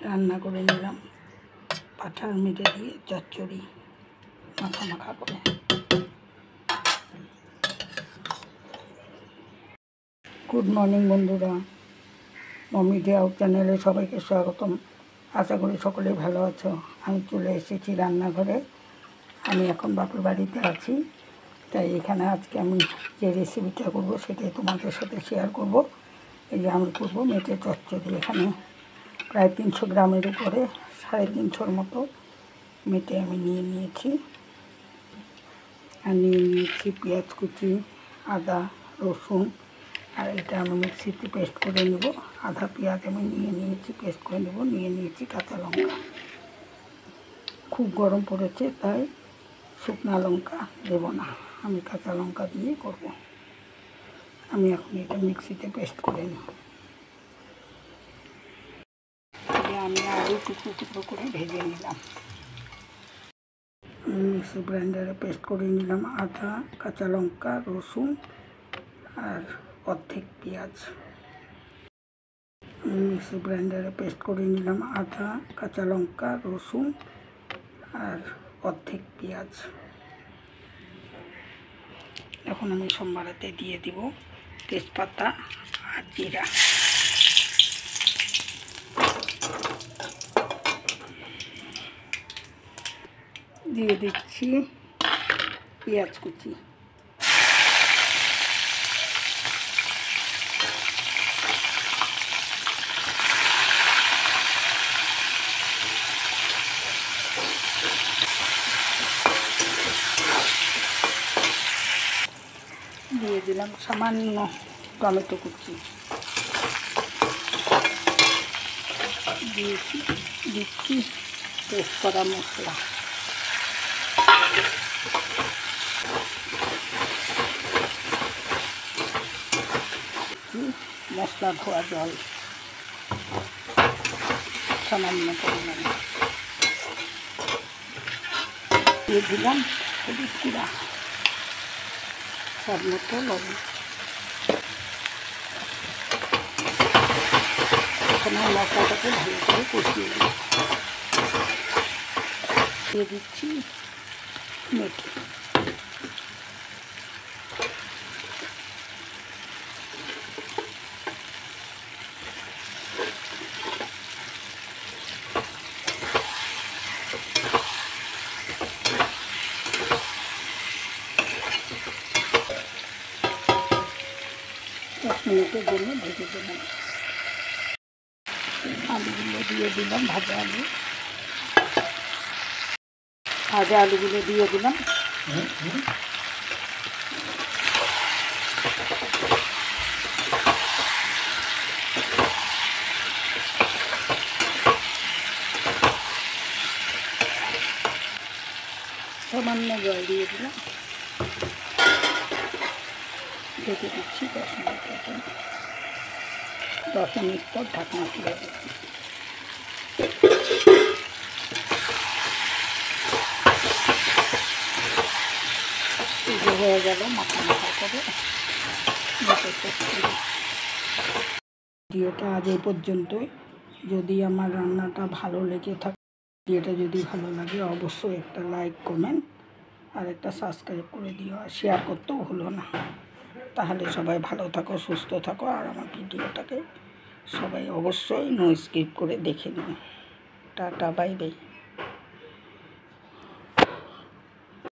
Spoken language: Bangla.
রান্না করে নিলাম পাঁঠার মেটে দিয়ে চচ্চড়ি মাখা মাখা করে। গুড মর্নিং বন্ধুরা, মমি ডে আউট চ্যানেলে সবাইকে স্বাগতম। আশা করি সকলেই ভালো আছো। আমি চলে এসেছি রান্নাঘরে। আমি এখন বাপের বাড়িতে আছি, তাই এখানে আজকে আমি যে রেসিপিটা করব সেটাই তোমাদের সাথে শেয়ার করব। এই যে আমি করবো মেটে চচ্চড়ি। এখানে প্রায় 300 গ্রামের উপরে 350 মতো মেটে আমি নিয়ে নিয়েছি। আর নিয়ে নিয়েছি পেঁয়াজ কুচি, আদা, রসুন, আর এটা আমি মিক্সিতে পেস্ট করে নেব। আধা পেঁয়াজ আমি নিয়ে নিয়েছি, পেস্ট করে নেব। নিয়ে নিয়েছি কাঁচা লঙ্কা। খুব গরম পড়েছে তাই শুকনো লঙ্কা দেব না, আমি কাঁচা লঙ্কা দিয়ে করব। আমি এখন এটা মিক্সিতে পেস্ট করে নেব। আমি আলু টুকরো টুকরো করে ভেজে নিলাম। আমি মিক্সি গ্রাইন্ডারে পেস্ট করে নিলাম আদা, কাঁচা লঙ্কা, রসুন আর অর্ধেক পেঁয়াজ। আমি মিক্সি গ্রাইন্ডারে পেস্ট করে নিলাম আদা, কাঁচা লঙ্কা, রসুন আর অর্ধেক পেঁয়াজ। এখন আমি সম্বারাতে দিয়ে দিব তেজপাতা আর জিরা। দিয়ে দিচ্ছি পেঁয়াজ কুচি। দিয়ে দিলাম সামান্য টমেটো কুচি। দিচ্ছি পেস্ট করা মশলা। মশলা ধোয়া জল সামান্য পরিমাণে দিয়ে দিলাম হলুদ গুঁড়া, স্বাদ মতো লবণ। এখন মশলাটাকে ভালো করে কষিয়ে দিই। দিয়ে দিচ্ছি মেটে। মিনিটের জন্য ভেজে দিলাম। আলুগুলো দিয়ে দিলাম, ভাজা আলুগুলো দিয়ে দিলাম। সামান্য জল দিয়ে দিলাম। ঢেকে দিচ্ছি 10 মিনিটের জন্য। 10 মিনিট পর ঢাকনা খুলে দিচ্ছি। হয়ে গেল মাখা মাখা করে। ভিডিওটা আজ এই পর্যন্তই। যদি আমার রান্নাটা ভালো লেগে থাকে, ভিডিওটা যদি ভালো লাগে অবশ্যই একটা লাইক, কমেন্ট আর একটা সাবস্ক্রাইব করে দিও, আর শেয়ার করতেও ভুলো না। তাহলে সবাই ভালো থাকো, সুস্থ থাকো, আর আমার ভিডিওটাকে সবাই অবশ্যই নো স্কিপ করে দেখে নিও। Tata, bye bye.